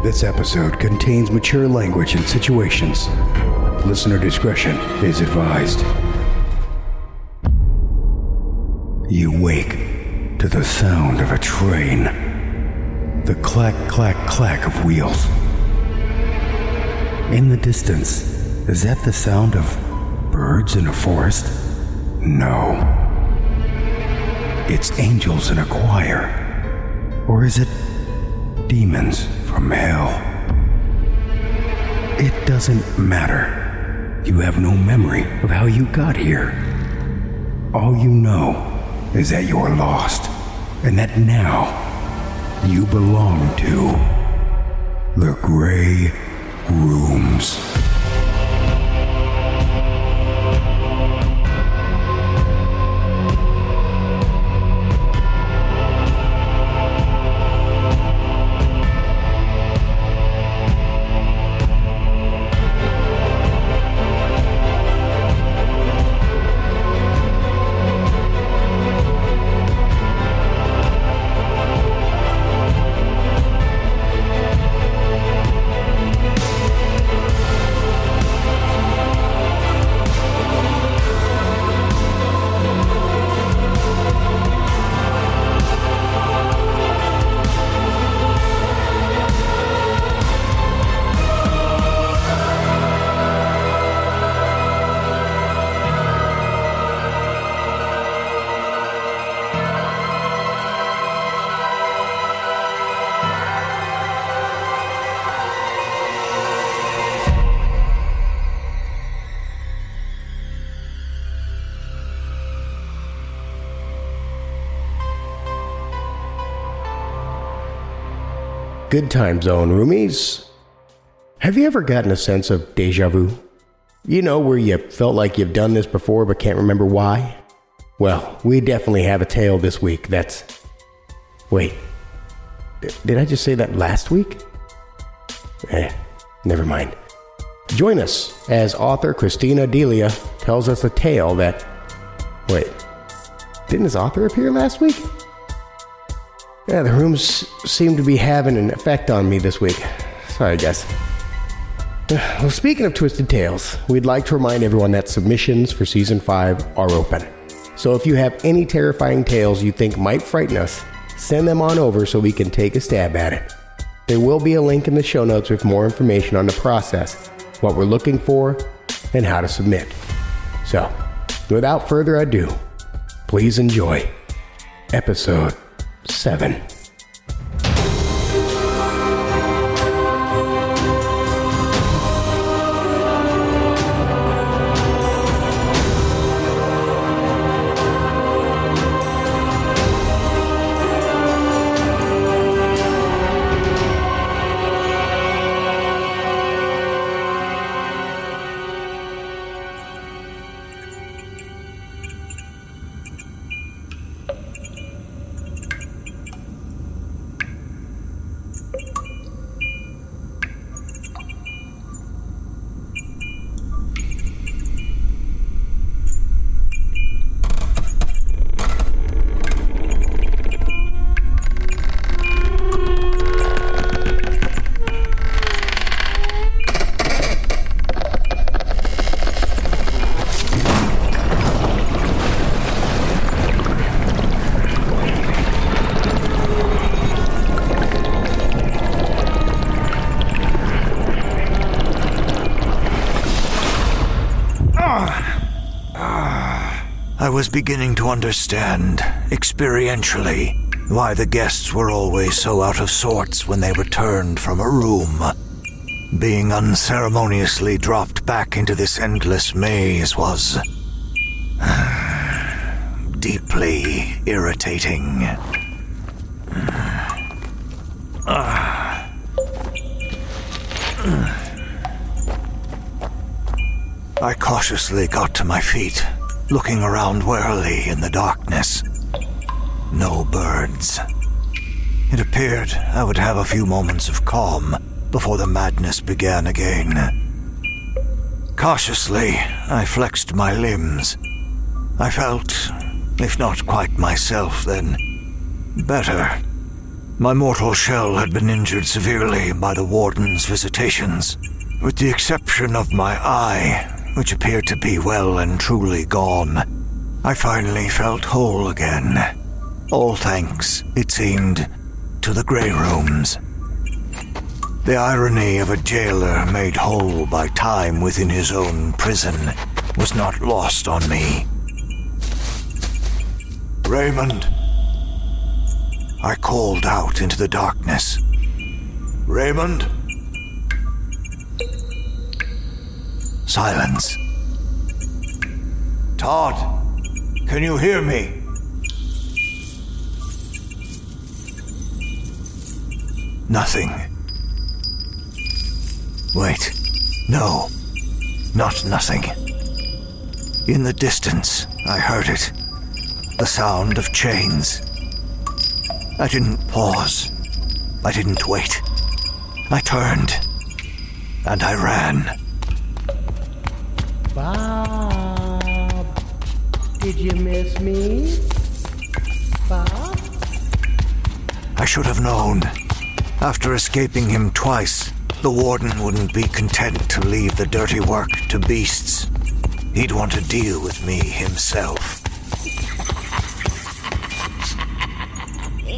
This episode contains mature language and situations. Listener discretion is advised. You wake to the sound of a train. The clack, clack, clack of wheels. In the distance, is that the sound of birds in a forest? No. It's angels in a choir. Or is it demons from hell? It doesn't matter. You have no memory of how you got here. All you know is that you're lost, and that now you belong to the Grey Rooms. Good time zone, roomies. Have you ever gotten a sense of deja vu? You know, where you felt like you've done this before but can't remember why? Well, we definitely have a tale this week that's... Wait, did I just say that last week? Never mind. Join us as author Christina Delia tells us a tale that... Wait, didn't his author appear last week? Yeah, the rooms seem to be having an effect on me this week. Sorry, guys. Well, speaking of Twisted Tales, we'd like to remind everyone that submissions for Season 5 are open. So if you have any terrifying tales you think might frighten us, send them on over so we can take a stab at it. There will be a link in the show notes with more information on the process, what we're looking for, and how to submit. So, without further ado, please enjoy Episode 7. I was beginning to understand, experientially, why the guests were always so out of sorts when they returned from a room. Being unceremoniously dropped back into this endless maze was... deeply irritating. I cautiously got to my feet, looking around warily in the darkness. No birds. It appeared I would have a few moments of calm before the madness began again. Cautiously, I flexed my limbs. I felt, if not quite myself, then better. My mortal shell had been injured severely by the Warden's visitations, with the exception of my eye, which appeared to be well and truly gone. I finally felt whole again. All thanks, it seemed, to the Grey Rooms. The irony of a jailer made whole by time within his own prison was not lost on me. Raymond. I called out into the darkness. Raymond? Silence. Todd, can you hear me? Nothing. Wait. No. Not nothing. In the distance, I heard it. The sound of chains. I didn't pause. I didn't wait. I turned. And I ran. Bob, did you miss me? Bob? I should have known. After escaping him twice, the Warden wouldn't be content to leave the dirty work to beasts. He'd want to deal with me himself.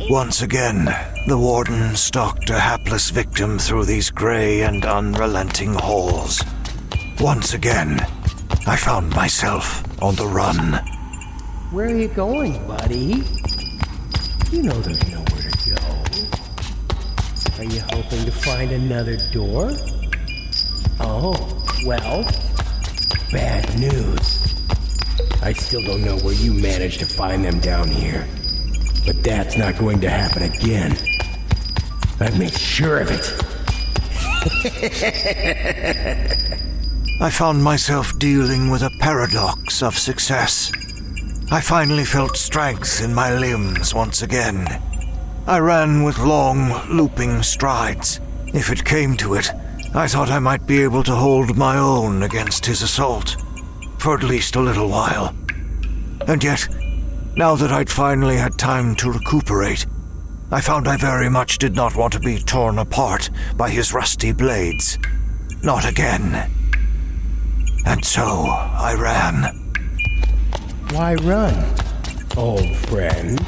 Once again, the Warden stalked a hapless victim through these grey and unrelenting halls. Once again, I found myself on the run. Where are you going, buddy? You know there's nowhere to go. Are you hoping to find another door? Oh, well, bad news. I still don't know where you managed to find them down here. But that's not going to happen again. I've made sure of it. I found myself dealing with a paradox of success. I finally felt strength in my limbs once again. I ran with long, looping strides. If it came to it, I thought I might be able to hold my own against his assault, for at least a little while. And yet, now that I'd finally had time to recuperate, I found I very much did not want to be torn apart by his rusty blades. Not again. And so I ran. Why run, old friend?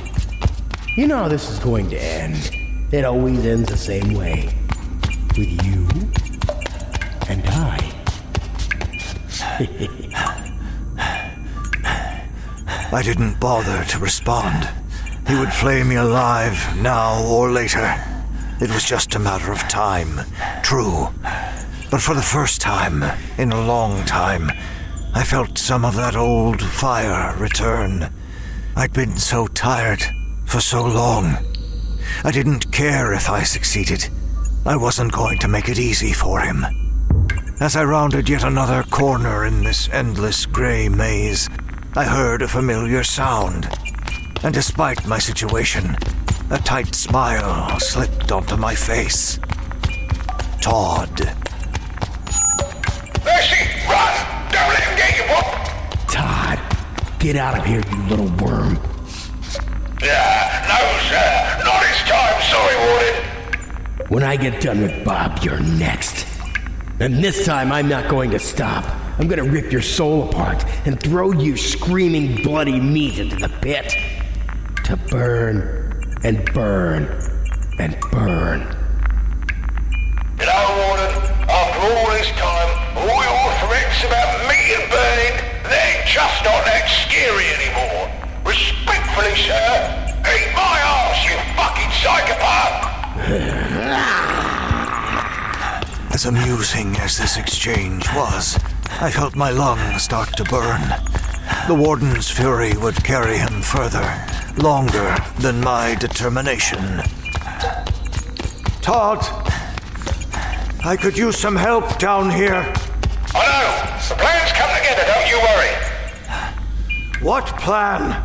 You know how this is going to end. It always ends the same way. With you and I. I didn't bother to respond. He would flay me alive now or later. It was just a matter of time. True. But for the first time in a long time, I felt some of that old fire return. I'd been so tired for so long. I didn't care if I succeeded. I wasn't going to make it easy for him. As I rounded yet another corner in this endless grey maze, I heard a familiar sound. And despite my situation, a tight smile slipped onto my face. Todd. Mercy, run! Don't let him get you, what? Todd, get out of here, you little worm. No, sir. Not this time, sorry, Warden. When I get done with Bob, you're next. And this time, I'm not going to stop. I'm going to rip your soul apart and throw you screaming bloody meat into the pit. To burn and burn and burn. You know, Warden, after all this time, all your threats about meat and burning, they're just not that scary anymore. Respectfully, sir, eat my ass, you fucking psychopath! As amusing as this exchange was, I felt my lungs start to burn. The Warden's fury would carry him further, longer than my determination. Todd, I could use some help down here. I know. The plans come together, don't you worry. What plan?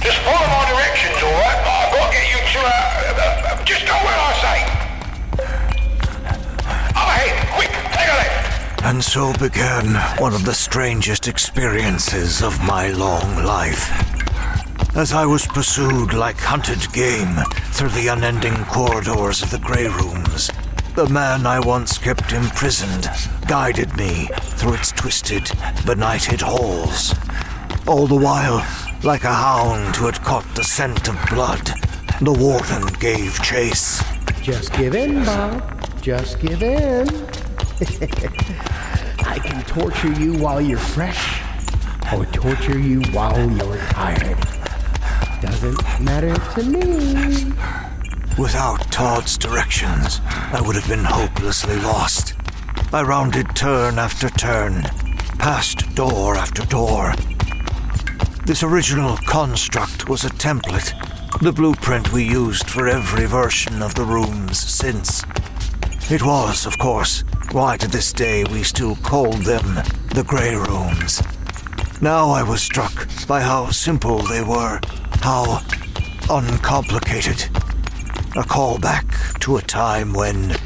Just follow my directions, all right? I've got to get you to, just go where I say. Up ahead, quick, take a left. And so began one of the strangest experiences of my long life. As I was pursued like hunted game through the unending corridors of the Grey Rooms, the man I once kept imprisoned guided me through its twisted, benighted halls. All the while, like a hound who had caught the scent of blood, the Warden gave chase. Just give in, Bob. Just give in. I can torture you while you're fresh, or torture you while you're tired. Doesn't matter to me. Without Todd's directions, I would have been hopelessly lost. I rounded turn after turn, past door after door. This original construct was a template, the blueprint we used for every version of the rooms since. It was, of course, why to this day we still called them the Grey Rooms. Now I was struck by how simple they were, how uncomplicated. A callback to a time when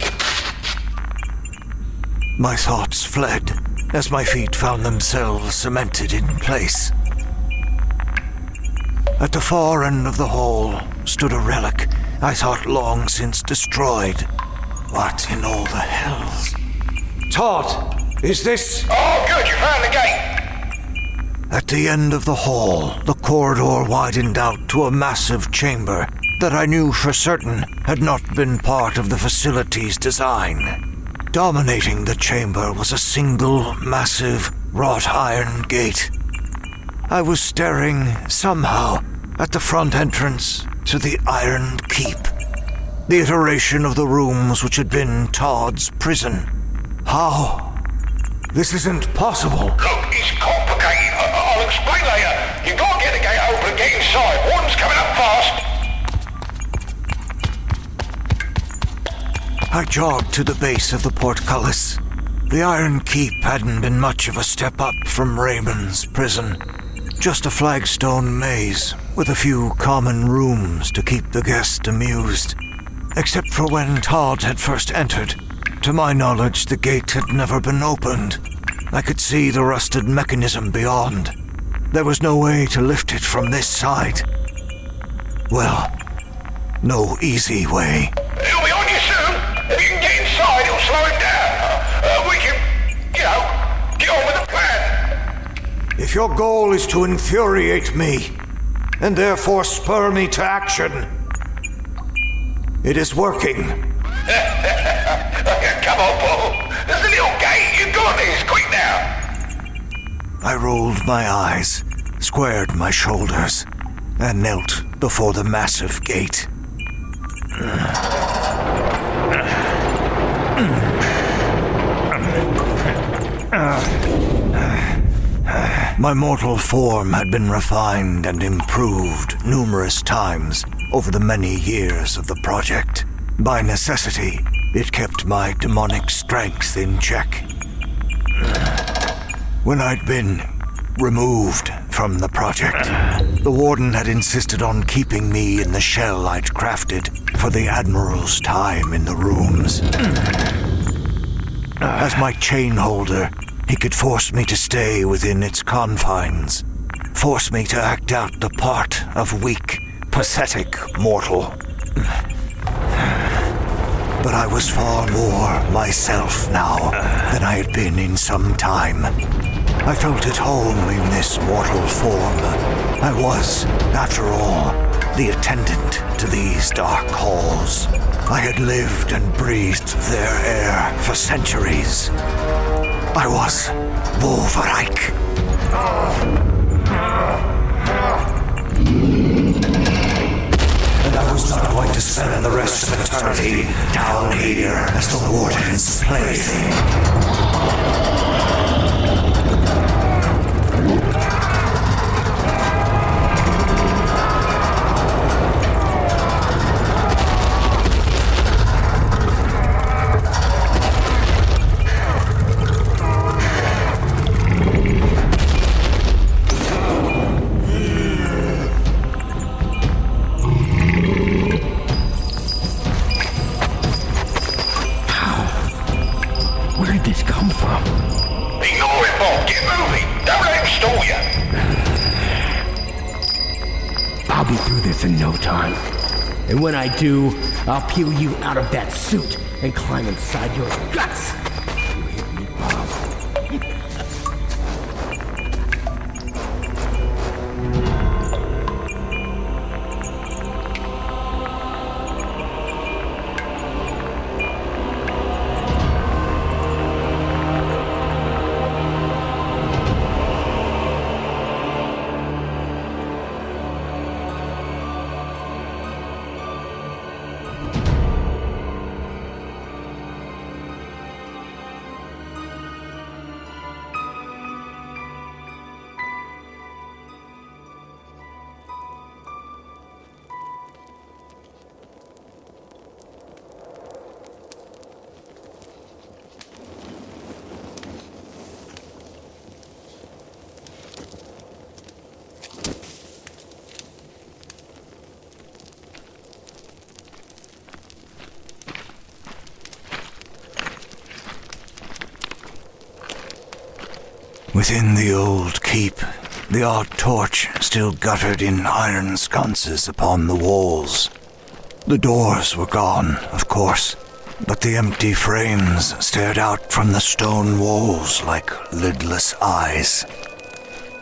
my thoughts fled as my feet found themselves cemented in place. At the far end of the hall stood a relic I thought long since destroyed. What in all the hells? Todd, is this... Oh, good, you found the gate. At the end of the hall, the corridor widened out to a massive chamber that I knew for certain had not been part of the facility's design. Dominating the chamber was a single, massive, wrought iron gate. I was staring, somehow, at the front entrance to the Iron Keep, the iteration of the rooms which had been Todd's prison. How? This isn't possible. Look, it's complicated. I'll explain later. You've got to get the gate open and get inside. Warden's coming up fast. I jogged to the base of the portcullis. The Iron Keep hadn't been much of a step up from Raymond's prison. Just a flagstone maze with a few common rooms to keep the guest amused. Except for when Todd had first entered. To my knowledge, the gate had never been opened. I could see the rusted mechanism beyond. There was no way to lift it from this side. Well, no easy way. It'll be on you soon. If you can get inside, it'll slow him down. We can, get on with the plan. If your goal is to infuriate me, and therefore spur me to action, it is working. Come on, Paul. There's a little gate. You got this. Quick now. I rolled my eyes, squared my shoulders, and knelt before the massive gate. My mortal form had been refined and improved numerous times over the many years of the project. By necessity, it kept my demonic strength in check. When I'd been removed from the project, the Warden had insisted on keeping me in the shell I'd crafted for the Admiral's time in the rooms. As my chain holder, he could force me to stay within its confines, force me to act out the part of weak, pathetic mortal. But I was far more myself now than I had been in some time. I felt at home in this mortal form. I was, after all, the attendant to these dark halls. I had lived and breathed their air for centuries. I was Wolverike. And I was not going to spend the rest of eternity down here as the Warden's plaything. I'll be through this in no time. And when I do, I'll peel you out of that suit and climb inside your guts. You hit me, Bob. Within the old keep, the odd torch still guttered in iron sconces upon the walls. The doors were gone, of course, but the empty frames stared out from the stone walls like lidless eyes.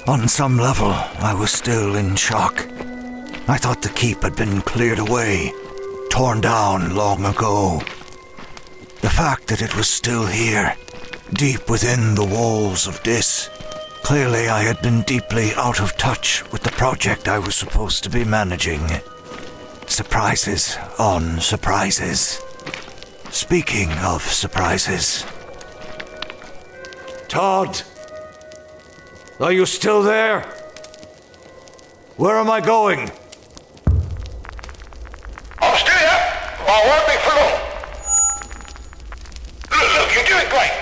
On some level, I was still in shock. I thought the keep had been cleared away, torn down long ago. The fact that it was still here, deep within the walls of Dis. Clearly I had been deeply out of touch with the project I was supposed to be managing. Surprises on surprises. Speaking of surprises... Todd! Are you still there? Where am I going? I'm still here. I won't be for long. Look, you're doing great.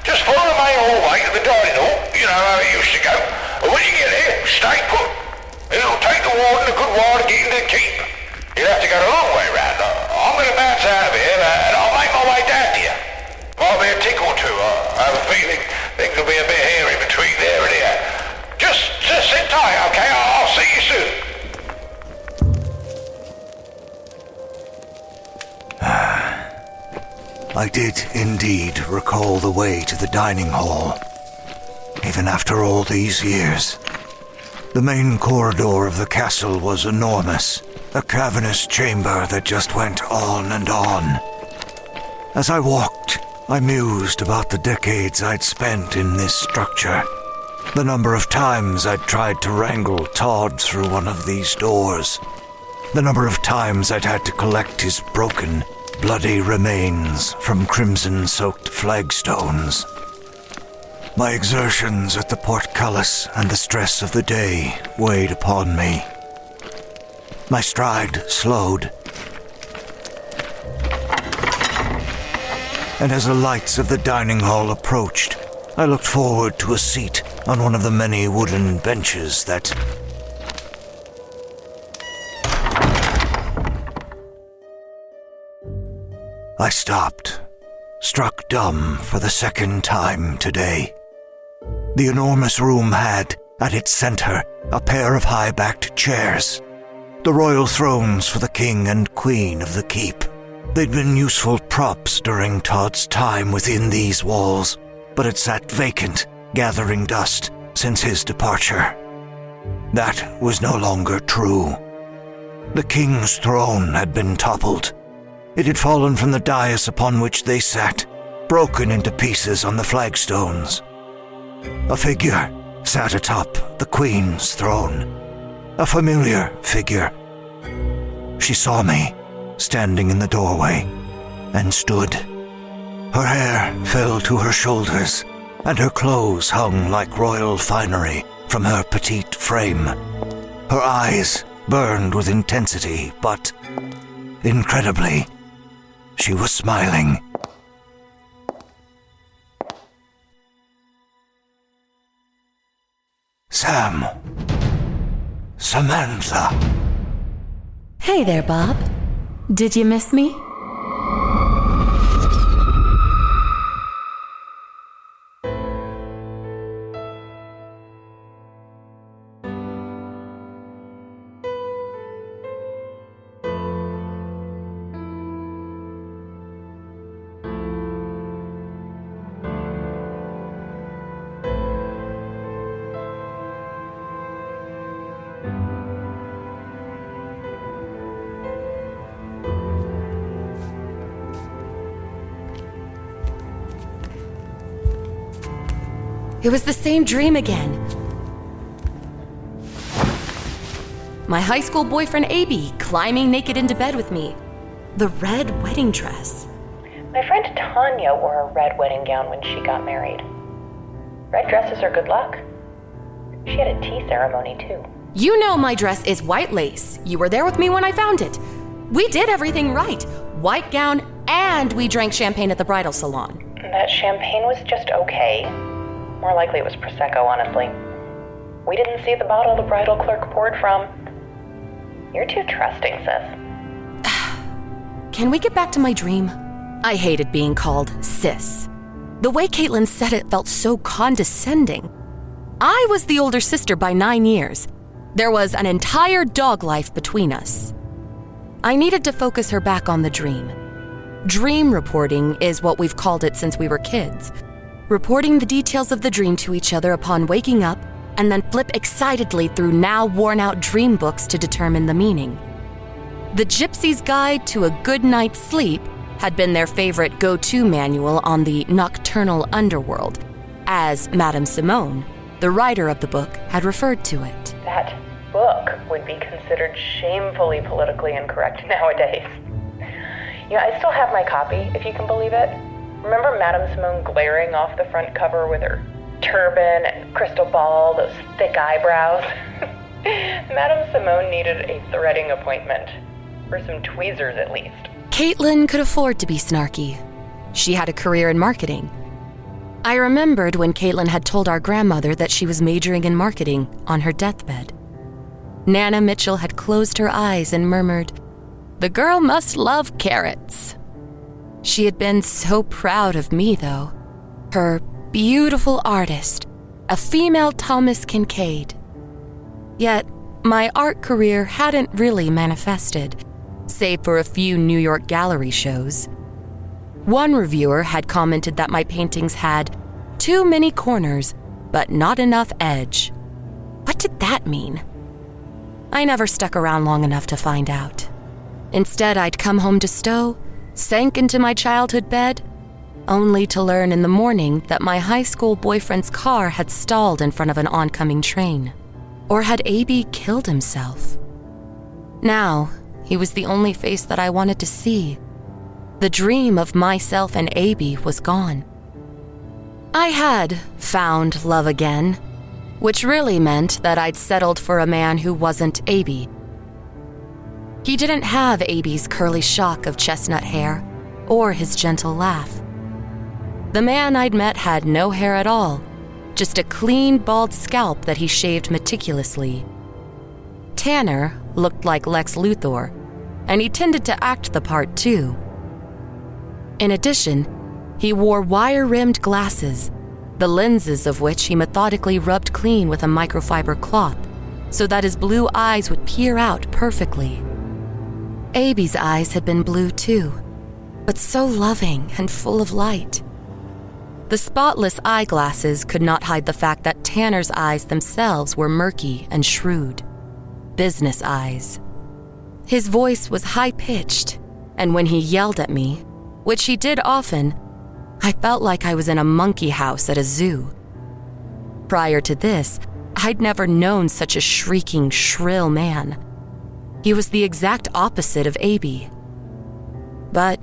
Just follow the main hallway to the dining hall. You know how it used to go. And when you get there, stay put. It'll take the warden a good while to get into the keep. You'll have to go the long way round. I'm going to bounce out of here, and I'll make my way down to you. Might be a tick or two. I have a feeling things will be a bit hairy between there and here. Just sit tight, okay? I'll see you soon. I did indeed recall the way to the dining hall, even after all these years. The main corridor of the castle was enormous, a cavernous chamber that just went on and on. As I walked, I mused about the decades I'd spent in this structure, the number of times I'd tried to wrangle Todd through one of these doors, the number of times I'd had to collect his broken, bloody remains from crimson-soaked flagstones. My exertions at the portcullis and the stress of the day weighed upon me. My stride slowed. And as the lights of the dining hall approached, I looked forward to a seat on one of the many wooden benches that... I stopped, struck dumb for the second time today. The enormous room had, at its center, a pair of high-backed chairs, the royal thrones for the king and queen of the keep. They'd been useful props during Todd's time within these walls, but had sat vacant, gathering dust since his departure. That was no longer true. The king's throne had been toppled. It had fallen from the dais upon which they sat, broken into pieces on the flagstones. A figure sat atop the queen's throne, a familiar figure. She saw me, standing in the doorway, and stood. Her hair fell to her shoulders, and her clothes hung like royal finery from her petite frame. Her eyes burned with intensity, but, incredibly, she was smiling. Sam. Samantha. Hey there, Bob. Did you miss me? It was the same dream again. My high school boyfriend, A.B., climbing naked into bed with me. The red wedding dress. My friend Tanya wore a red wedding gown when she got married. Red dresses are good luck. She had a tea ceremony, too. You know my dress is white lace. You were there with me when I found it. We did everything right. White gown, and we drank champagne at the bridal salon. That champagne was just okay. More likely it was Prosecco, honestly. We didn't see the bottle the bridal clerk poured from. You're too trusting, sis. Can we get back to my dream? I hated being called sis. The way Caitlyn said it felt so condescending. I was the older sister by 9 years. There was an entire dog life between us. I needed to focus her back on the dream. Dream reporting is what we've called it since we were kids. Reporting the details of the dream to each other upon waking up, and then flip excitedly through now worn-out dream books to determine the meaning. The Gypsy's Guide to a Good Night's Sleep had been their favorite go-to manual on the nocturnal underworld, as Madame Simone, the writer of the book, had referred to it. That book would be considered shamefully politically incorrect nowadays. Yeah, I still have my copy, if you can believe it. Remember Madame Simone glaring off the front cover with her turban and crystal ball, those thick eyebrows? Madame Simone needed a threading appointment. Or some tweezers, at least. Caitlyn could afford to be snarky. She had a career in marketing. I remembered when Caitlyn had told our grandmother that she was majoring in marketing on her deathbed. Nana Mitchell had closed her eyes and murmured, "The girl must love carrots." She had been so proud of me, though. Her beautiful artist, a female Thomas Kincaid. Yet, my art career hadn't really manifested, save for a few New York gallery shows. One reviewer had commented that my paintings had too many corners, but not enough edge. What did that mean? I never stuck around long enough to find out. Instead, I'd come home to Stowe, sank into my childhood bed, only to learn in the morning that my high school boyfriend's car had stalled in front of an oncoming train. Or had A.B. killed himself? Now, he was the only face that I wanted to see. The dream of myself and A.B. was gone. I had found love again, which really meant that I'd settled for a man who wasn't A.B. He didn't have A.B.'s curly shock of chestnut hair or his gentle laugh. The man I'd met had no hair at all, just a clean, bald scalp that he shaved meticulously. Tanner looked like Lex Luthor, and he tended to act the part too. In addition, he wore wire-rimmed glasses, the lenses of which he methodically rubbed clean with a microfiber cloth so that his blue eyes would peer out perfectly. A.B.'s eyes had been blue too, but so loving and full of light. The spotless eyeglasses could not hide the fact that Tanner's eyes themselves were murky and shrewd. Business eyes. His voice was high-pitched, and when he yelled at me, which he did often, I felt like I was in a monkey house at a zoo. Prior to this, I'd never known such a shrieking, shrill man. He was the exact opposite of A.B. But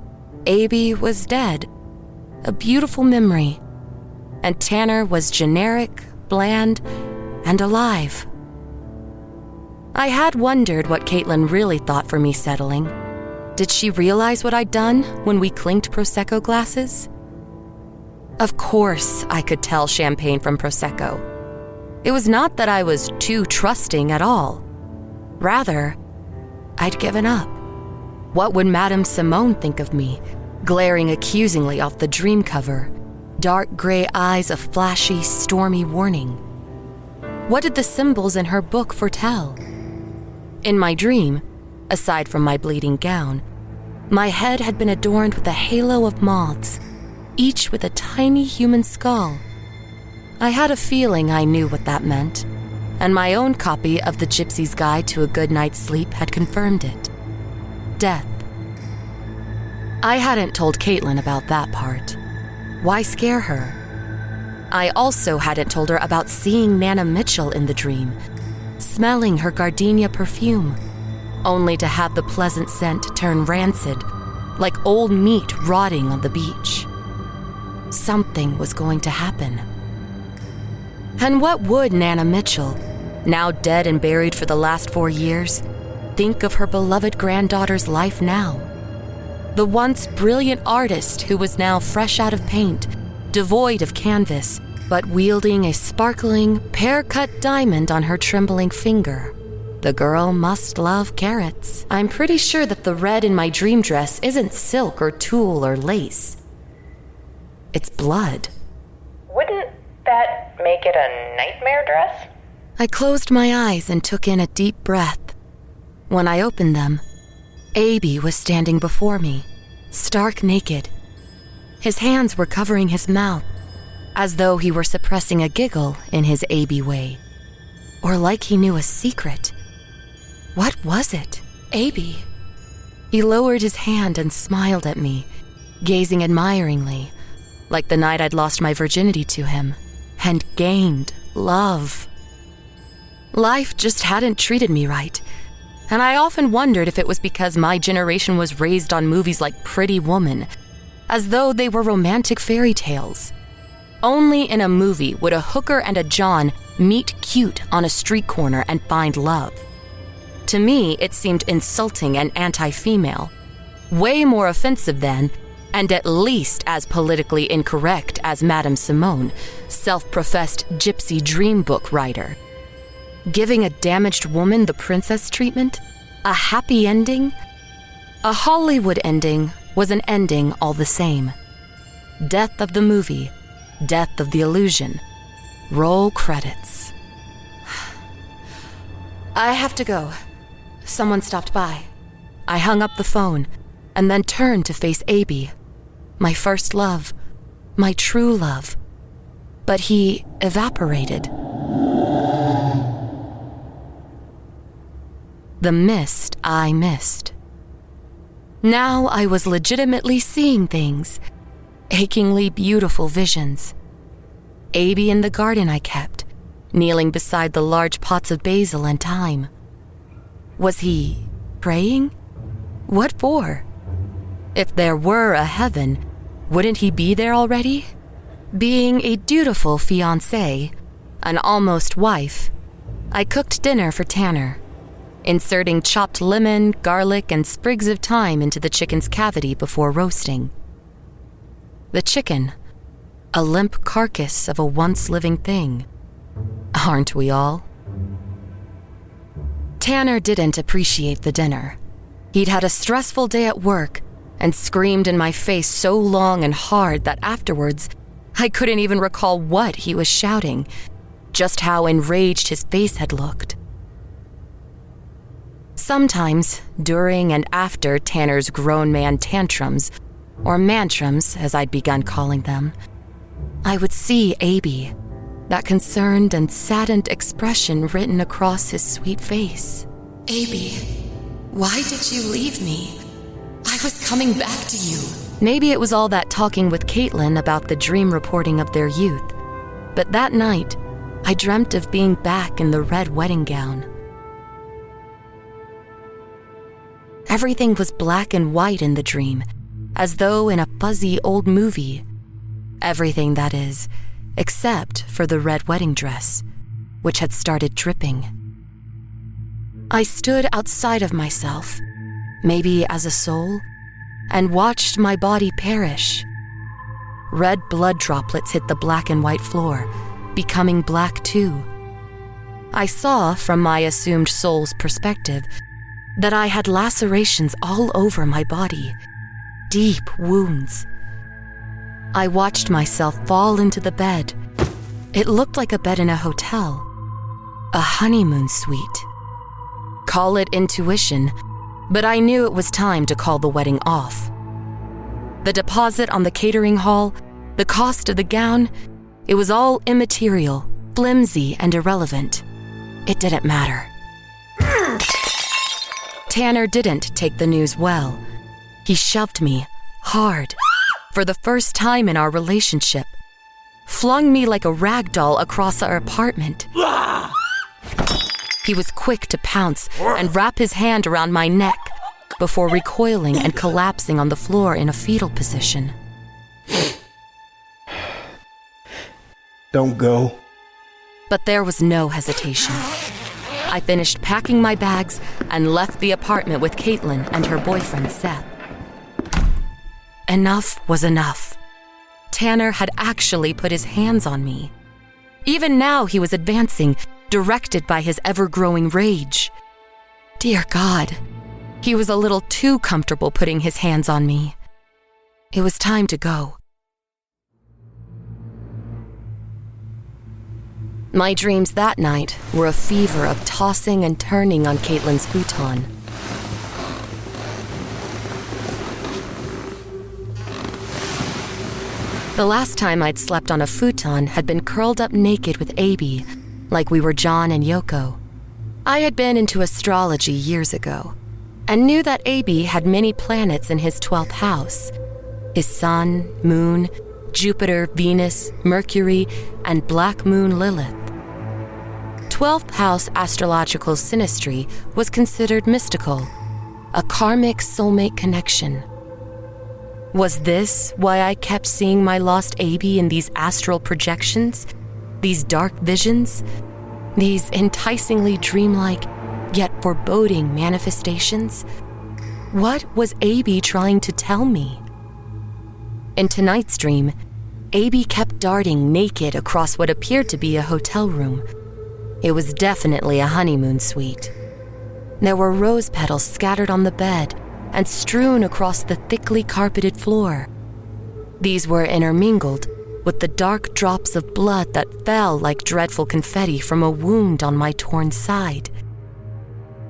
A.B. was dead, a beautiful memory, and Tanner was generic, bland, and alive. I had wondered what Caitlyn really thought for me settling. Did she realize what I'd done when we clinked Prosecco glasses? Of course I could tell champagne from Prosecco. It was not that I was too trusting at all. Rather, I'd given up. What would Madame Simone think of me, glaring accusingly off the dream cover, dark gray eyes of flashy, stormy warning? What did the symbols in her book foretell? In my dream, aside from my bleeding gown, my head had been adorned with a halo of moths, each with a tiny human skull. I had a feeling I knew what that meant, and my own copy of The Gypsy's Guide to a Good Night's Sleep had confirmed it. Death. I hadn't told Caitlyn about that part. Why scare her? I also hadn't told her about seeing Nana Mitchell in the dream, smelling her gardenia perfume, only to have the pleasant scent turn rancid, like old meat rotting on the beach. Something was going to happen. And what would Nana Mitchell, now dead and buried for the last 4 years, think of her beloved granddaughter's life now? The once brilliant artist who was now fresh out of paint, devoid of canvas, but wielding a sparkling, pear-cut diamond on her trembling finger. The girl must love carrots. I'm pretty sure that the red in my dream dress isn't silk or tulle or lace. It's blood. Wouldn't that make it a nightmare dress? I closed my eyes and took in a deep breath. When I opened them, Aby was standing before me, stark naked. His hands were covering his mouth, as though he were suppressing a giggle in his Aby way, or like he knew a secret. What was it? Aby. He lowered his hand and smiled at me, gazing admiringly, like the night I'd lost my virginity to him, and gained love. Life just hadn't treated me right, and I often wondered if it was because my generation was raised on movies like Pretty Woman, as though they were romantic fairy tales. Only in a movie would a hooker and a John meet cute on a street corner and find love. To me, it seemed insulting and anti-female, way more offensive than, and at least as politically incorrect as Madame Simone, self-professed gypsy dream book writer. Giving a damaged woman the princess treatment? A happy ending? A Hollywood ending was an ending all the same. Death of the movie, death of the illusion. Roll credits. I have to go. Someone stopped by. I hung up the phone and then turned to face Aby, my first love, my true love. But he evaporated. The mist I missed. Now I was legitimately seeing things, achingly beautiful visions. Aby in the garden I kept, kneeling beside the large pots of basil and thyme. Was he praying? What for? If there were a heaven, wouldn't he be there already? Being a dutiful fiancée, an almost wife, I cooked dinner for Tanner, inserting chopped lemon, garlic, and sprigs of thyme into the chicken's cavity before roasting. The chicken, a limp carcass of a once-living thing. Aren't we all? Tanner didn't appreciate the dinner. He'd had a stressful day at work and screamed in my face so long and hard that afterwards, I couldn't even recall what he was shouting, just how enraged his face had looked. Sometimes, during and after Tanner's grown man tantrums, or mantrums as I'd begun calling them, I would see Aby, that concerned and saddened expression written across his sweet face. Aby, why did you leave me? I was coming back to you. Maybe it was all that talking with Caitlyn about the dream reporting of their youth, but that night, I dreamt of being back in the red wedding gown. Everything was black and white in the dream, as though in a fuzzy old movie. Everything, that is, except for the red wedding dress, which had started dripping. I stood outside of myself, maybe as a soul, and watched my body perish. Red blood droplets hit the black and white floor, becoming black too. I saw, from my assumed soul's perspective, that I had lacerations all over my body, deep wounds. I watched myself fall into the bed. It looked like a bed in a hotel, a honeymoon suite. Call it intuition, but I knew it was time to call the wedding off. The deposit on the catering hall, the cost of the gown, it was all immaterial, flimsy, and irrelevant. It didn't matter. Tanner didn't take the news well. He shoved me, hard, for the first time in our relationship. flung me like a rag doll across our apartment. He was quick to pounce and wrap his hand around my neck before recoiling and collapsing on the floor in a fetal position. Don't go. But there was no hesitation. I finished packing my bags and left the apartment with Caitlyn and her boyfriend, Seth. Enough was enough. Tanner had actually put his hands on me. Even now he was advancing, directed by his ever-growing rage. Dear God, he was a little too comfortable putting his hands on me. It was time to go. My dreams that night were a fever of tossing and turning on Caitlyn's futon. The last time I'd slept on a futon had been curled up naked with Abby, like we were John and Yoko. I had been into astrology years ago, and knew that Abby had many planets in his 12th house. His sun, moon, Jupiter, Venus, Mercury, and black moon Lilith. 12th house astrological synastry was considered mystical, a karmic soulmate connection. Was this why I kept seeing my lost Abby in these astral projections, these dark visions, these enticingly dreamlike yet foreboding manifestations? What was Abby trying to tell me? In tonight's dream, Abby kept darting naked across what appeared to be a hotel room. It was definitely a honeymoon suite. There were rose petals scattered on the bed and strewn across the thickly carpeted floor. These were intermingled with the dark drops of blood that fell like dreadful confetti from a wound on my torn side.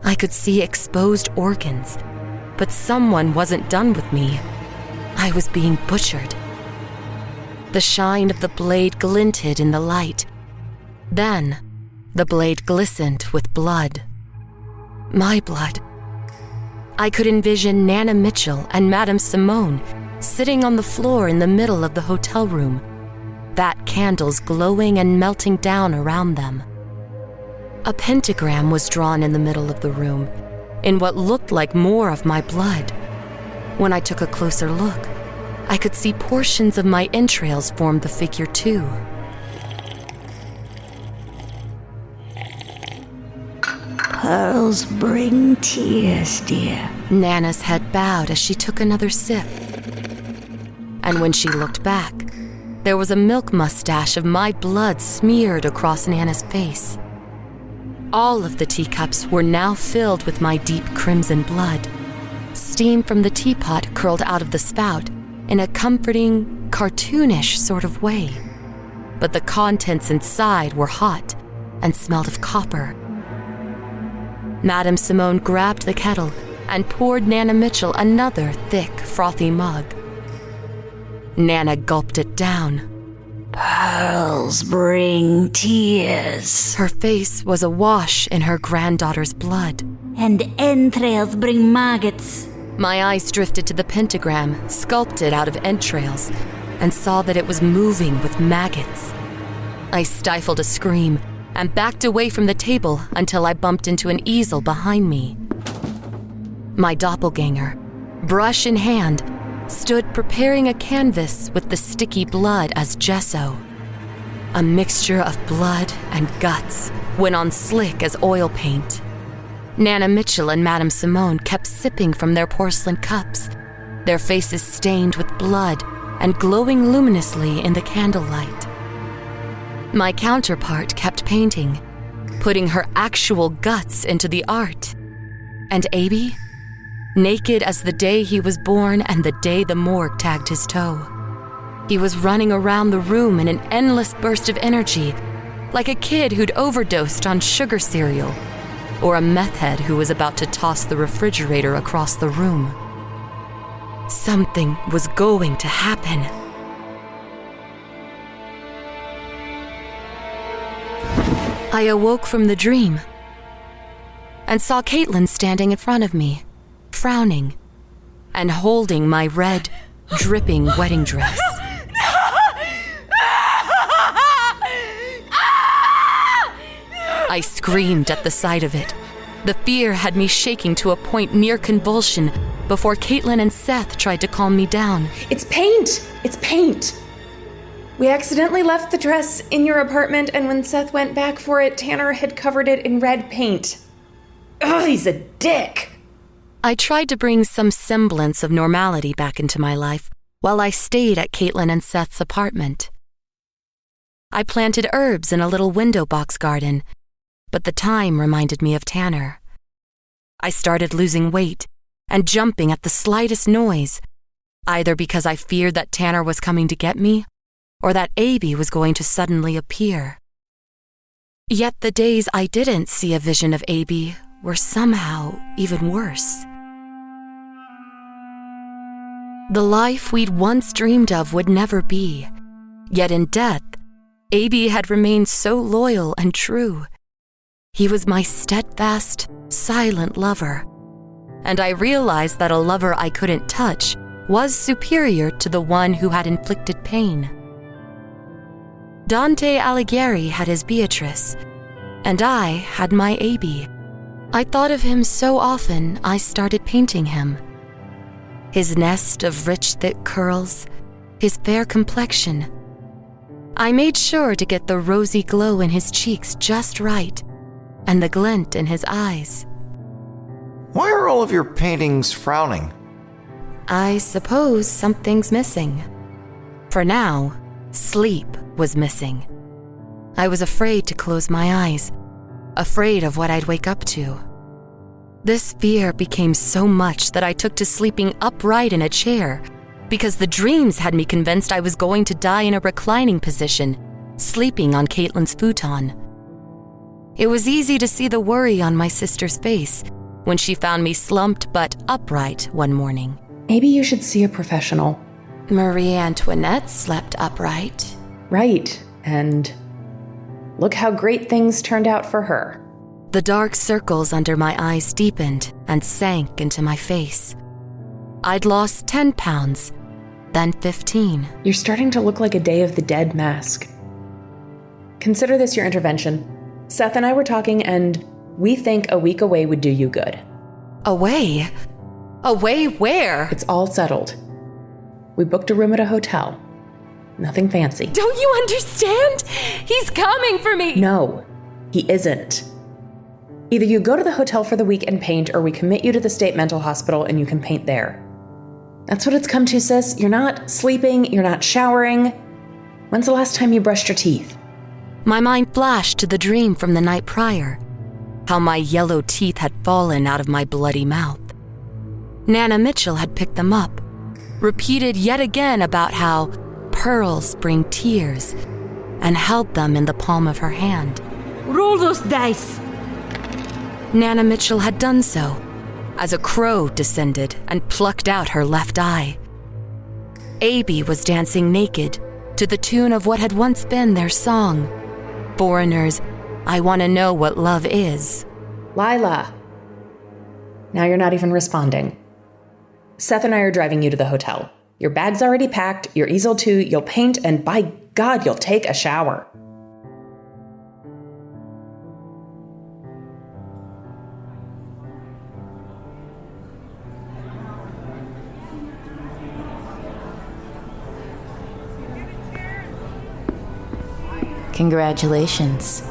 I could see exposed organs, but someone wasn't done with me. I was being butchered. The shine of the blade glinted in the light. Then, the blade glistened with blood. My blood. I could envision Nana Mitchell and Madame Simone sitting on the floor in the middle of the hotel room, bat candles glowing and melting down around them. A pentagram was drawn in the middle of the room, in what looked like more of my blood. When I took a closer look, I could see portions of my entrails form the figure too. Pearls bring tears, dear. Nana's head bowed as she took another sip. And when she looked back, there was a milk mustache of my blood smeared across Nana's face. All of the teacups were now filled with my deep crimson blood. Steam from the teapot curled out of the spout in a comforting, cartoonish sort of way. But the contents inside were hot and smelled of copper. Madame Simone grabbed the kettle and poured Nana Mitchell another thick, frothy mug. Nana gulped it down. Pearls bring tears. Her face was awash in her granddaughter's blood. And entrails bring maggots. My eyes drifted to the pentagram, sculpted out of entrails, and saw that it was moving with maggots. I stifled a scream and backed away from the table until I bumped into an easel behind me. My doppelganger, brush in hand, stood preparing a canvas with the sticky blood as gesso. A mixture of blood and guts went on slick as oil paint. Nana Mitchell and Madame Simone kept sipping from their porcelain cups, their faces stained with blood and glowing luminously in the candlelight. My counterpart kept painting, putting her actual guts into the art. And Abby? Naked as the day he was born and the day the morgue tagged his toe. He was running around the room in an endless burst of energy, like a kid who'd overdosed on sugar cereal, or a meth head who was about to toss the refrigerator across the room. Something was going to happen. I awoke from the dream and saw Caitlyn standing in front of me, frowning and holding my red, dripping wedding dress. I screamed at the sight of it. The fear had me shaking to a point near convulsion before Caitlyn and Seth tried to calm me down. It's paint! It's paint! We accidentally left the dress in your apartment, and when Seth went back for it, Tanner had covered it in red paint. Ugh, he's a dick! I tried to bring some semblance of normality back into my life while I stayed at Caitlyn and Seth's apartment. I planted herbs in a little window box garden, but the time reminded me of Tanner. I started losing weight and jumping at the slightest noise, either because I feared that Tanner was coming to get me or that Abby was going to suddenly appear. Yet the days I didn't see a vision of Abby were somehow even worse. The life we'd once dreamed of would never be, yet in death, Abby had remained so loyal and true. He was my steadfast, silent lover, and I realized that a lover I couldn't touch was superior to the one who had inflicted pain. Dante Alighieri had his Beatrice, and I had my Abby. I thought of him so often I started painting him. His nest of rich, thick curls, his fair complexion. I made sure to get the rosy glow in his cheeks just right, and the glint in his eyes. Why are all of your paintings frowning? I suppose something's missing. For now, sleep was missing. I was afraid to close my eyes, afraid of what I'd wake up to. This fear became so much that I took to sleeping upright in a chair, because the dreams had me convinced I was going to die in a reclining position, sleeping on Caitlyn's futon. It was easy to see the worry on my sister's face when she found me slumped but upright one morning. Maybe you should see a professional. Marie Antoinette slept upright. Right, and look how great things turned out for her. The dark circles under my eyes deepened and sank into my face. I'd lost 10 pounds, then 15. You're starting to look like a Day of the Dead mask. Consider this your intervention. Seth and I were talking, and we think a week away would do you good. Away? Away where? It's all settled. We booked a room at a hotel. Nothing fancy. Don't you understand? He's coming for me! No, he isn't. Either you go to the hotel for the week and paint, or we commit you to the state mental hospital and you can paint there. That's what it's come to, sis. You're not sleeping, you're not showering. When's the last time you brushed your teeth? My mind flashed to the dream from the night prior, how my yellow teeth had fallen out of my bloody mouth. Nana Mitchell had picked them up, repeated yet again about how pearls bring tears, and held them in the palm of her hand. Roll those dice. Nana Mitchell had done so, as a crow descended and plucked out her left eye. Abby was dancing naked to the tune of what had once been their song, Foreigners, I Want to Know What Love Is. Lila. Now you're not even responding. Seth and I are driving you to the hotel. Your bag's already packed, your easel too, you'll paint, and by God, you'll take a shower. Congratulations.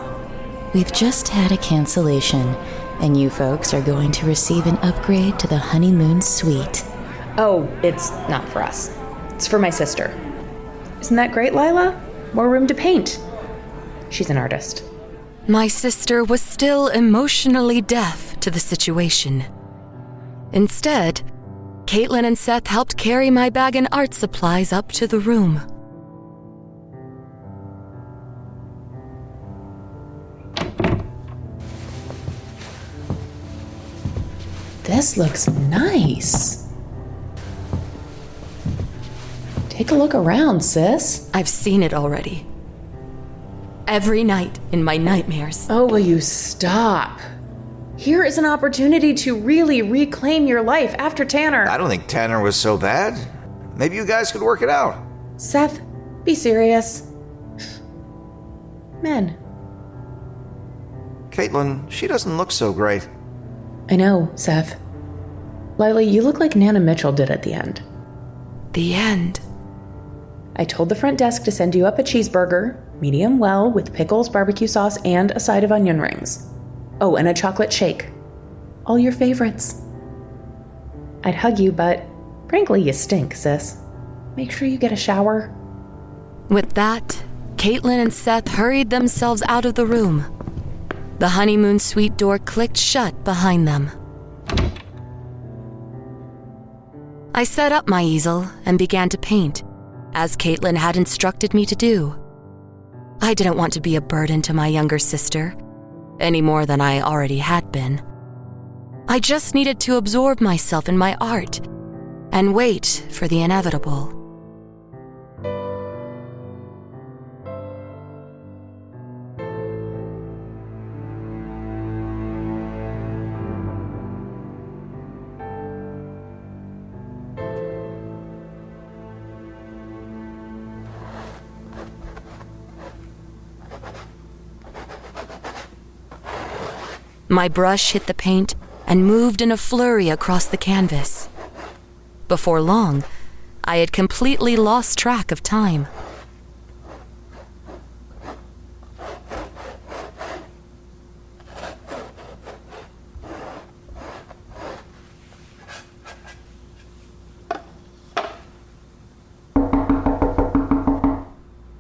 We've just had a cancellation, and you folks are going to receive an upgrade to the honeymoon suite. Oh, it's not for us. It's for my sister. Isn't that great, Lila? More room to paint. She's an artist. My sister was still emotionally deaf to the situation. Instead, Caitlyn and Seth helped carry my bag and art supplies up to the room. This looks nice. Take a look around, sis. I've seen it already. Every night in my nightmares. Oh, will you stop? Here is an opportunity to really reclaim your life after Tanner. I don't think Tanner was so bad. Maybe you guys could work it out. Seth, be serious. Men. Caitlyn, she doesn't look so great. I know, Seth. Lila, you look like Nana Mitchell did at the end. The end. I told the front desk to send you up a cheeseburger, medium well, with pickles, barbecue sauce, and a side of onion rings. Oh, and a chocolate shake. All your favorites. I'd hug you, but frankly, you stink, sis. Make sure you get a shower. With that, Caitlyn and Seth hurried themselves out of the room. The honeymoon suite door clicked shut behind them. I set up my easel and began to paint, as Caitlyn had instructed me to do. I didn't want to be a burden to my younger sister, any more than I already had been. I just needed to absorb myself in my art and wait for the inevitable. My brush hit the paint and moved in a flurry across the canvas. Before long, I had completely lost track of time.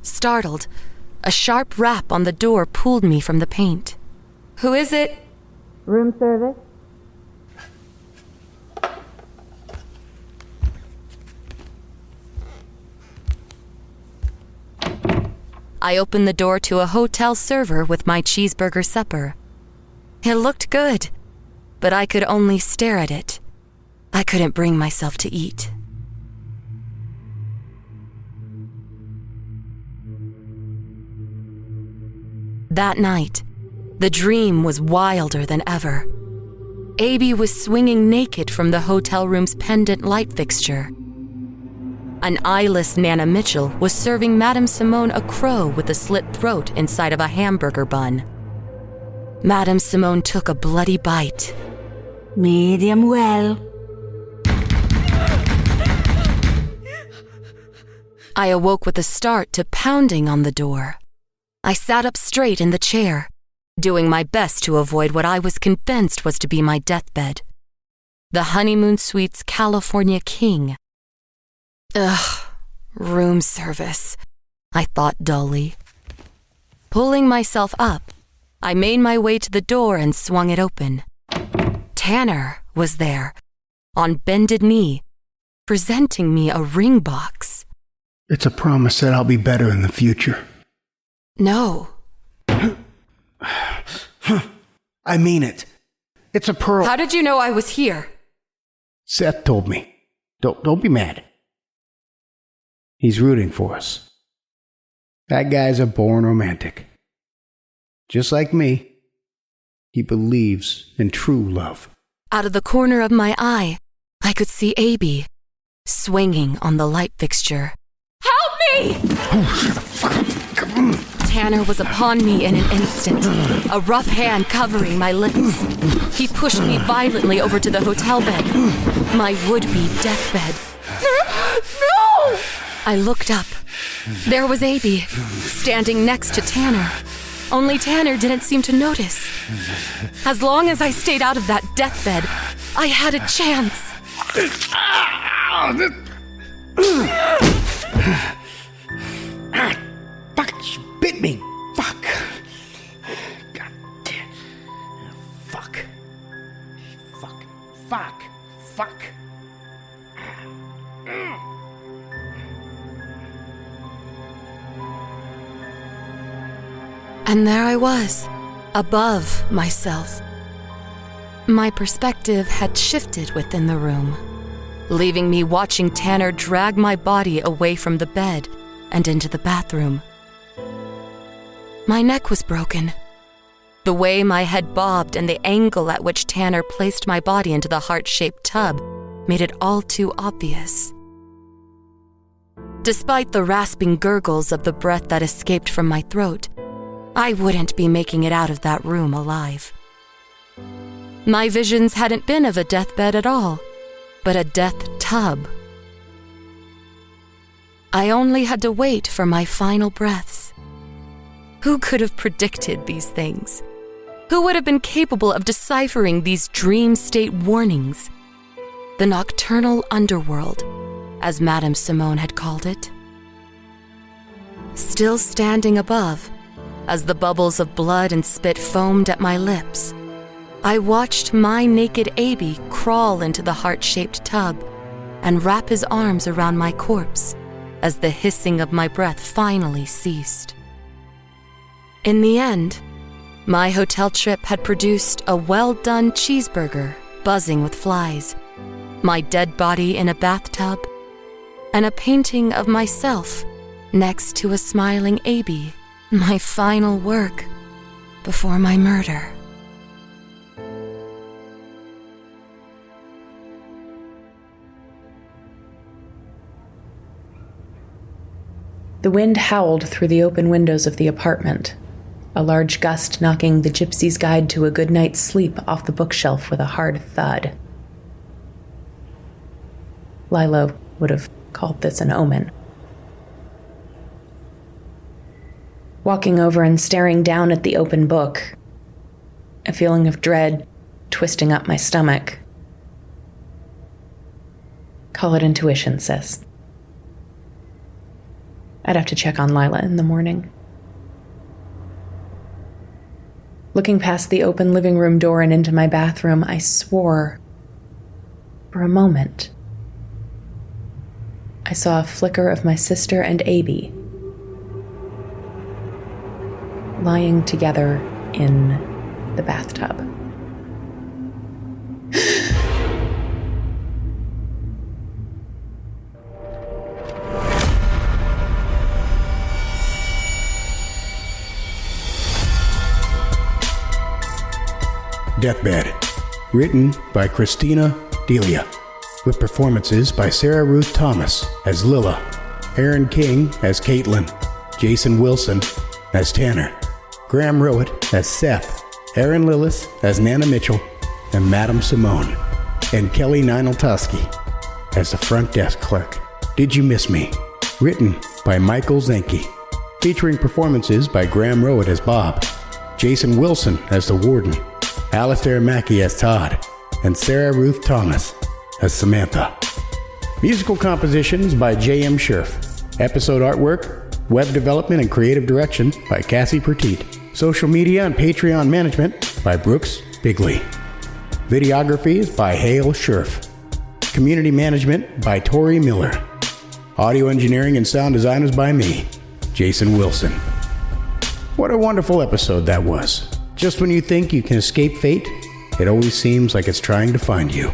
Startled, a sharp rap on the door pulled me from the paint. "Who is it?" Room service? I opened the door to a hotel server with my cheeseburger supper. It looked good, but I could only stare at it. I couldn't bring myself to eat. That night, the dream was wilder than ever. Abby was swinging naked from the hotel room's pendant light fixture. An eyeless Nana Mitchell was serving Madame Simone a crow with a slit throat inside of a hamburger bun. Madame Simone took a bloody bite. Medium well. I awoke with a start to pounding on the door. I sat up straight in the chair, doing my best to avoid what I was convinced was to be my deathbed. The honeymoon suite's California king. Ugh, room service, I thought dully. Pulling myself up, I made my way to the door and swung it open. Tanner was there, on bended knee, presenting me a ring box. It's a promise that I'll be better in the future. No. I mean it. It's a pearl. How did you know I was here? Seth told me. Don't be mad. He's rooting for us. That guy's a born romantic. Just like me, he believes in true love. Out of the corner of my eye, I could see Abby, swinging on the light fixture. Help me! Tanner was upon me in an instant, a rough hand covering my lips. He pushed me violently over to the hotel bed, my would-be deathbed. No! I looked up. There was Abby, standing next to Tanner. Only Tanner didn't seem to notice. As long as I stayed out of that deathbed, I had a chance. Fuck, she bit me. Fuck. God damn. Fuck. Fuck. And there I was, above myself. My perspective had shifted within the room, leaving me watching Tanner drag my body away from the bed and into the bathroom. My neck was broken. The way my head bobbed and the angle at which Tanner placed my body into the heart-shaped tub made it all too obvious. Despite the rasping gurgles of the breath that escaped from my throat, I wouldn't be making it out of that room alive. My visions hadn't been of a deathbed at all, but a death tub. I only had to wait for my final breaths. Who could have predicted these things? Who would have been capable of deciphering these dream state warnings? The nocturnal underworld, as Madame Simone had called it. Still standing above, as the bubbles of blood and spit foamed at my lips, I watched my naked Abby crawl into the heart-shaped tub and wrap his arms around my corpse as the hissing of my breath finally ceased. In the end, my hotel trip had produced a well-done cheeseburger buzzing with flies, my dead body in a bathtub, and a painting of myself next to a smiling Abby, my final work before my murder. The wind howled through the open windows of the apartment, a large gust knocking The Gypsy's Guide to a Good Night's Sleep off the bookshelf with a hard thud. Lila would have called this an omen. Walking over and staring down at the open book, a feeling of dread twisting up my stomach. Call it intuition, sis. I'd have to check on Lila in the morning. Looking past the open living room door and into my bathroom, I swore, for a moment, I saw a flicker of my sister and Abby lying together in the bathtub. Deathbed, written by Christina, Delia, with performances by Sarah Ruth Thomas as Lila, Erin King as Caitlyn, Jason Wilson as Tanner, Graham Rowat as Seth, Erin Lillis as Nana Mitchell, and Madame Simone, and Kelly Nineltoski as the front desk clerk. Did You Miss Me? Written by Michael Zenke, featuring performances by Graham Rowat as Bob, Jason Wilson as the Warden, Alistair and Mackey as Todd, and Sarah Ruth Thomas as Samantha. Musical compositions by J.M. Scherf. Episode artwork, web development, and creative direction by Cassie Pertit. Social media and Patreon management by Brooks Bigley. Videography is by Hale Scherf. Community management by Tori Miller. Audio engineering and sound design is by me, Jason Wilson. What a wonderful episode that was. Just when you think you can escape fate, it always seems like it's trying to find you.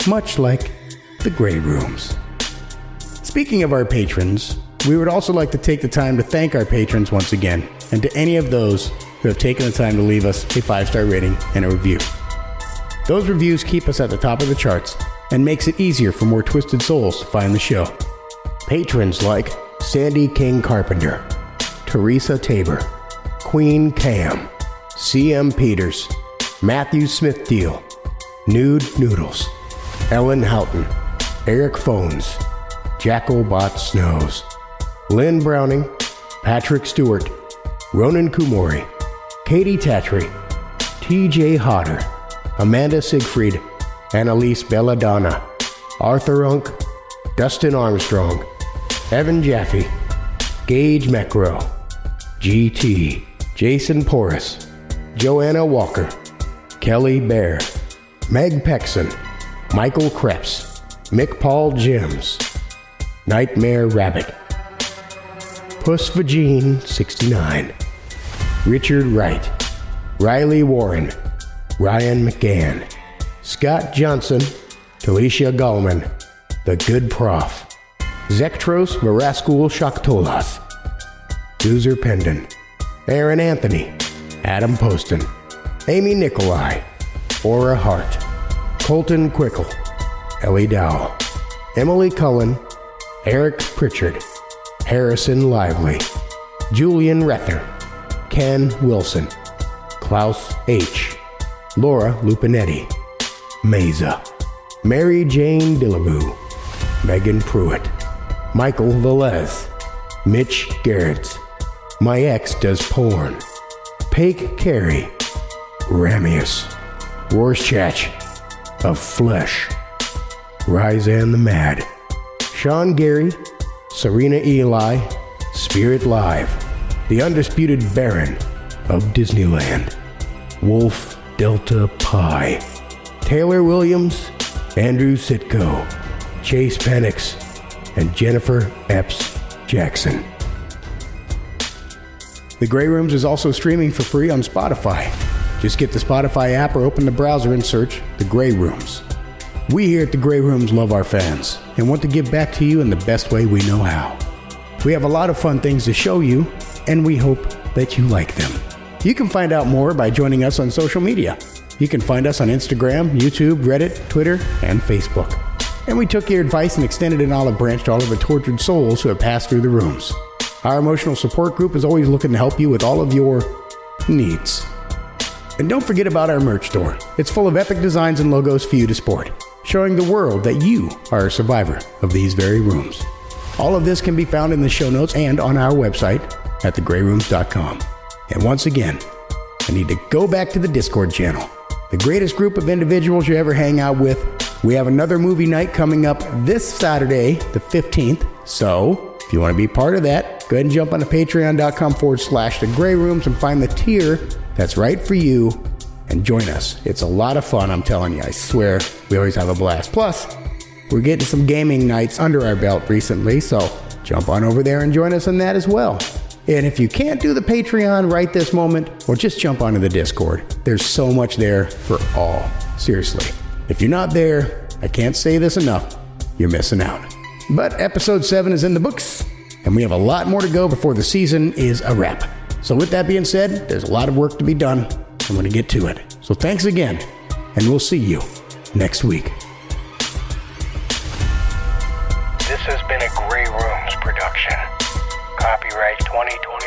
Much like the Grey Rooms. Speaking of our patrons, we would also like to take the time to thank our patrons once again, and to any of those who have taken the time to leave us a 5-star rating and a review. Those reviews keep us at the top of the charts and makes it easier for more twisted souls to find the show. Patrons like Sandy King Carpenter, Teresa Tabor, Queen Cam, C.M. Peters, Matthew Smith Deal, Nude Noodles, Ellen Houghton, Eric Phones, Jackal Bot Snows, Lynn Browning, Patrick Stewart, Ronan Kumori, Katie Tatry, T.J. Hodder, Amanda Siegfried, Annalise Belladonna, Arthur Unk, Dustin Armstrong, Evan Jaffe, Gage Mecro, G.T., Jason Porras, Joanna Walker, Kelly Bear, Meg Pexon, Michael Krebs, Mick Paul Jims, Nightmare Rabbit, Puss Vagine 69, Richard Wright, Riley Warren, Ryan McGann, Scott Johnson, Talisha Gallman, The Good Prof, Zektros Veraskul Shaktolas, Doozer Pendon, Aaron Anthony, Adam Poston, Amy Nikolai, Aura Hart, Colton Quickle, Ellie Dowell, Emily Cullen, Eric Pritchard, Harrison Lively, Julian Rether, Ken Wilson, Klaus H., Laura Lupinetti, Mesa, Mary Jane Dillaboo, Megan Pruitt, Michael Velez, Mitch Garretts, My Ex Does Porn, Paik Carey, Ramius, Rorschach of Flesh, Ryzan the Mad, Sean Gary, Serena Eli, Spirit Live, The Undisputed Baron of Disneyland, Wolf Delta Pi, Taylor Williams, Andrew Sitko, Chase Penix, and Jennifer Epps Jackson. The Grey Rooms is also streaming for free on Spotify. Just get the Spotify app or open the browser and search The Grey Rooms. We here at The Grey Rooms love our fans and want to give back to you in the best way we know how. We have a lot of fun things to show you, and we hope that you like them. You can find out more by joining us on social media. You can find us on Instagram, YouTube, Reddit, Twitter, and Facebook. And we took your advice and extended an olive branch to all of the tortured souls who have passed through the rooms. Our emotional support group is always looking to help you with all of your needs. And don't forget about our merch store. It's full of epic designs and logos for you to sport, showing the world that you are a survivor of these very rooms. All of this can be found in the show notes and on our website at thegrayrooms.com. And once again, I need to go back to the Discord channel. The greatest group of individuals you ever hang out with. We have another movie night coming up this Saturday, the 15th. So if you want to be part of that, go ahead and jump on to patreon.com/thegrayrooms and find the tier that's right for you and join us. It's a lot of fun, I'm telling you. I swear, we always have a blast. Plus, we're getting some gaming nights under our belt recently, so jump on over there and join us on that as well. And if you can't do the Patreon right this moment, well, just jump onto the Discord. There's so much there for all. Seriously. If you're not there, I can't say this enough, you're missing out. But episode 7 is in the books, and we have a lot more to go before the season is a wrap. So with that being said, there's a lot of work to be done. I'm going to get to it. So thanks again, and we'll see you next week. This has been a Grey Rooms production. Copyright 2020.